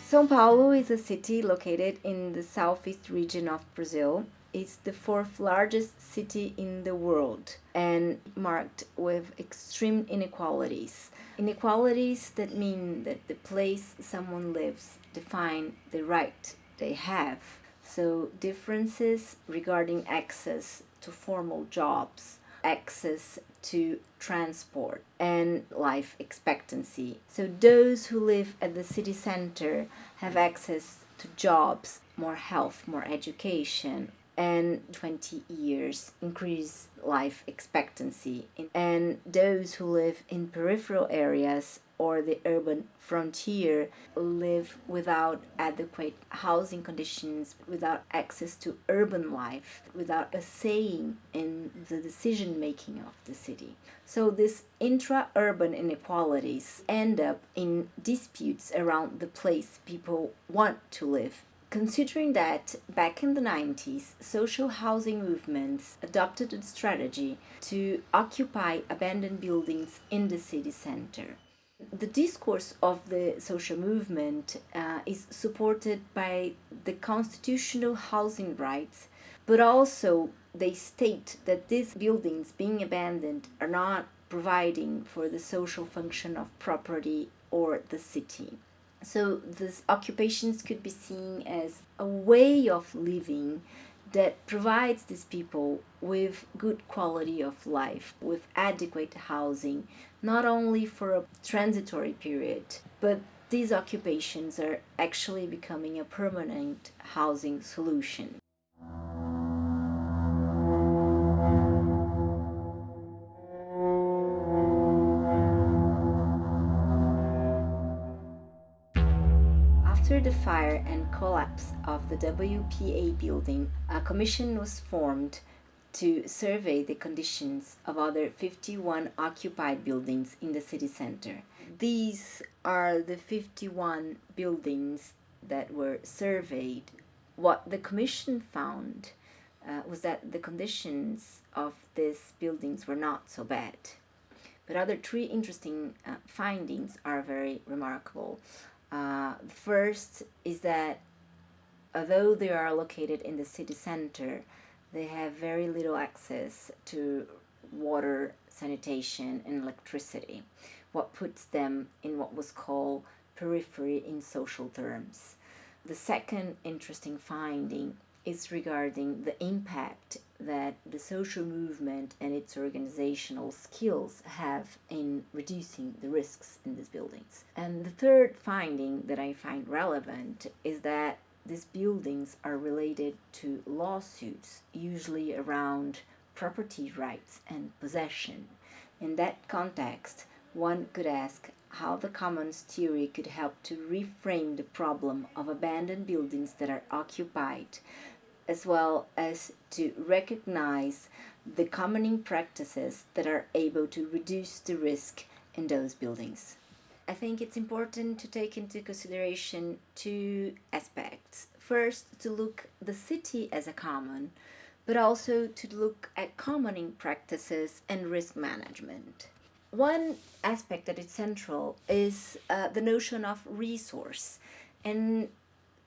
São Paulo is a city located in the southeast region of Brazil. It's the fourth largest city in the world and marked with extreme inequalities. Inequalities that mean that the place someone lives define the right they have. So differences regarding access to formal jobs, access to transport, and life expectancy. So those who live at the city center have access to jobs, more health, more education, and 20 years increase life expectancy. And those who live in peripheral areas or the urban frontier live without adequate housing conditions, without access to urban life, without a say in the decision making of the city. So these intra-urban inequalities end up in disputes around the place people want to live. Considering that back in the 90s, social housing movements adopted a strategy to occupy abandoned buildings in the city center. The discourse of the social movement is supported by the constitutional housing rights, but also they state that these buildings being abandoned are not providing for the social function of property or the city. So these occupations could be seen as a way of living that provides these people with good quality of life, with adequate housing, not only for a transitory period, but these occupations are actually becoming a permanent housing solution. After the fire and collapse of the WPA building, a commission was formed to survey the conditions of other 51 occupied buildings in the city center. These are the 51 buildings that were surveyed. What the commission found was that the conditions of these buildings were not so bad. But other three interesting findings are very remarkable. The first is that although they are located in the city center, they have very little access to water, sanitation, and electricity, what puts them in what was called periphery in social terms. The second interesting finding is regarding the impact that the social movement and its organizational skills have in reducing the risks in these buildings. And the third finding that I find relevant is that these buildings are related to lawsuits, usually around property rights and possession. In that context, one could ask how the commons theory could help to reframe the problem of abandoned buildings that are occupied, as well as to recognize the commoning practices that are able to reduce the risk in those buildings. I think it's important to take into consideration two aspects. First, to look the city as a common, but also to look at commoning practices and risk management. One aspect that is central is the notion of resource, and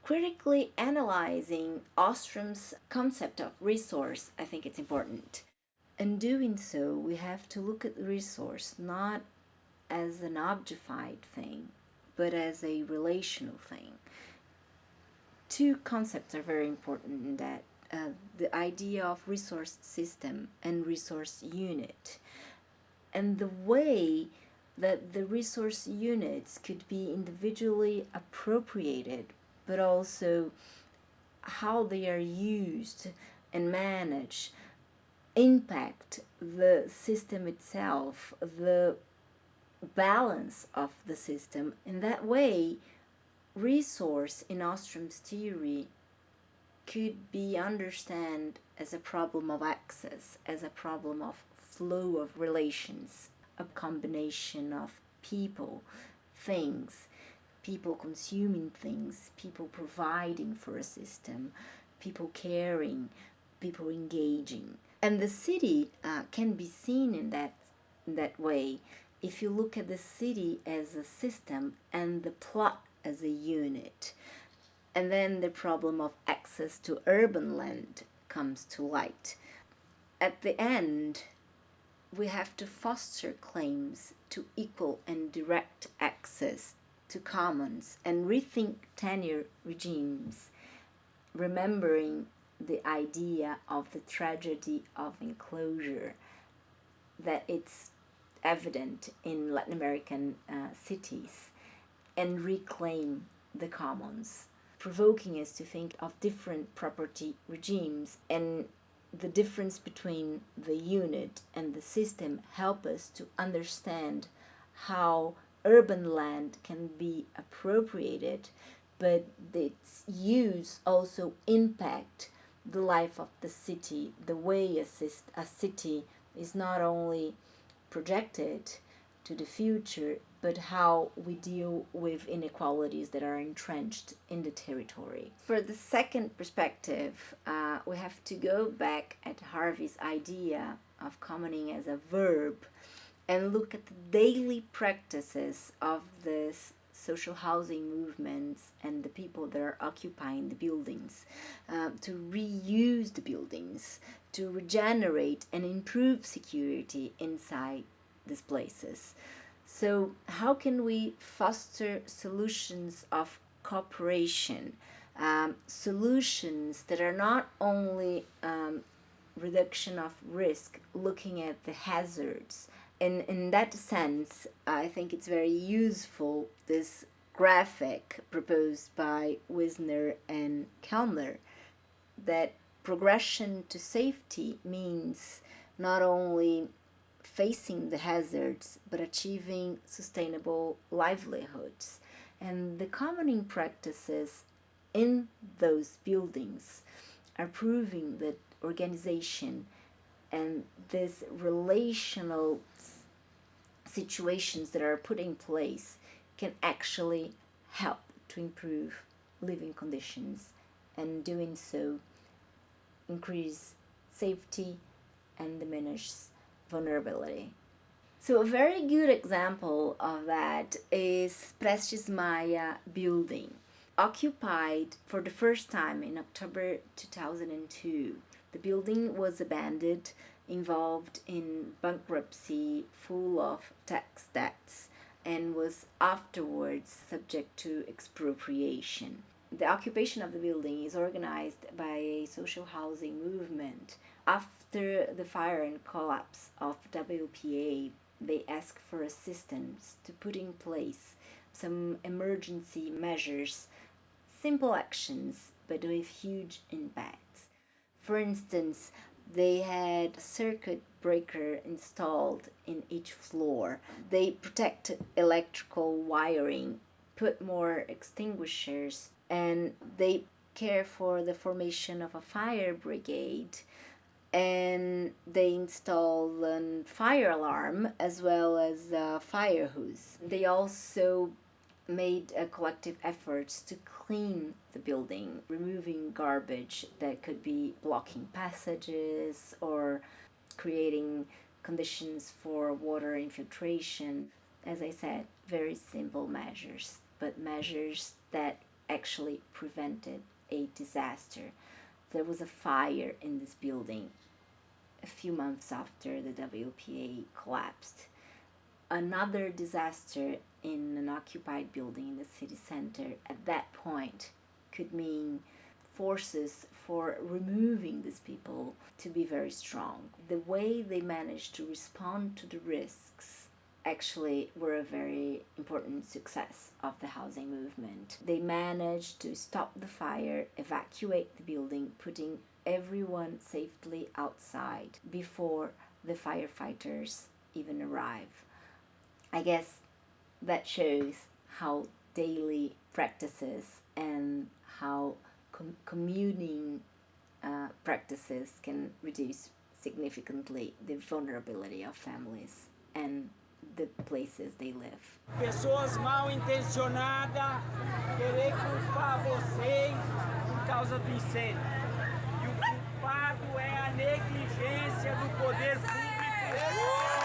critically analyzing Ostrom's concept of resource, I think it's important. In doing so, we have to look at the resource not as an objectified thing, but as a relational thing. Two concepts are very important in that the idea of resource system and resource unit, and the way that the resource units could be individually appropriated, but also how they are used and managed impact the system itself, the balance of the system. In that way, resource in Ostrom's theory could be understood as a problem of access, as a problem of flow of relations, a combination of people, things, people consuming things, people providing for a system, people caring, people engaging. And the city can be seen in that way if you look at the city as a system and the plot as a unit. And then the problem of access to urban land comes to light. At the end, we have to foster claims to equal and direct access to commons and rethink tenure regimes, remembering the idea of the tragedy of enclosure, that it's evident in Latin American cities, and reclaim the commons, provoking us to think of different property regimes. And the difference between the unit and the system help us to understand how urban land can be appropriated, but its use also impact the life of the city, the way a city is not only projected to the future, but how we deal with inequalities that are entrenched in the territory. For the second perspective, we have to go back at Harvey's idea of commoning as a verb and look at the daily practices of this social housing movements and the people that are occupying the buildings, to reuse the buildings, to regenerate and improve security inside these places. So how can we foster solutions of cooperation, solutions that are not only reduction of risk, looking at the hazards? In that sense, I think it's very useful, this graphic proposed by Wisner and Kellner, that progression to safety means not only facing the hazards, but achieving sustainable livelihoods. And the commoning practices in those buildings are proving that organization and these relational situations that are put in place can actually help to improve living conditions, and doing so increase safety and diminish vulnerability. So a very good example of that is Prestes Maia building, occupied for the first time in October 2002. The building was abandoned, involved in bankruptcy, full of tax debts, and was afterwards subject to expropriation. The occupation of the building is organized by a social housing movement. After the fire and collapse of WPA, they asked for assistance to put in place some emergency measures, simple actions, but with huge impacts. For instance, they had a circuit breaker installed in each floor. They protected electrical wiring, put more extinguishers, and they care for the formation of a fire brigade, and they installed a fire alarm as well as a fire hose. They also made collective efforts to clean the building, removing garbage that could be blocking passages or creating conditions for water infiltration. As I said, very simple measures, but measures that actually prevented a disaster. There was a fire in this building a few months after the WPA collapsed. Another disaster in an occupied building in the city center at that point could mean forces for removing these people to be very strong. The way they managed to respond to the risks actually were a very important success of the housing movement. They managed to stop the fire, evacuate the building, putting everyone safely outside before the firefighters even arrive. I guess that shows how daily practices and how communing practices can reduce significantly the vulnerability of families and the places they live. Pessoas mal intencionadas querer culpar vocês por causa do incêndio. E o culpado é a negligência do poder público.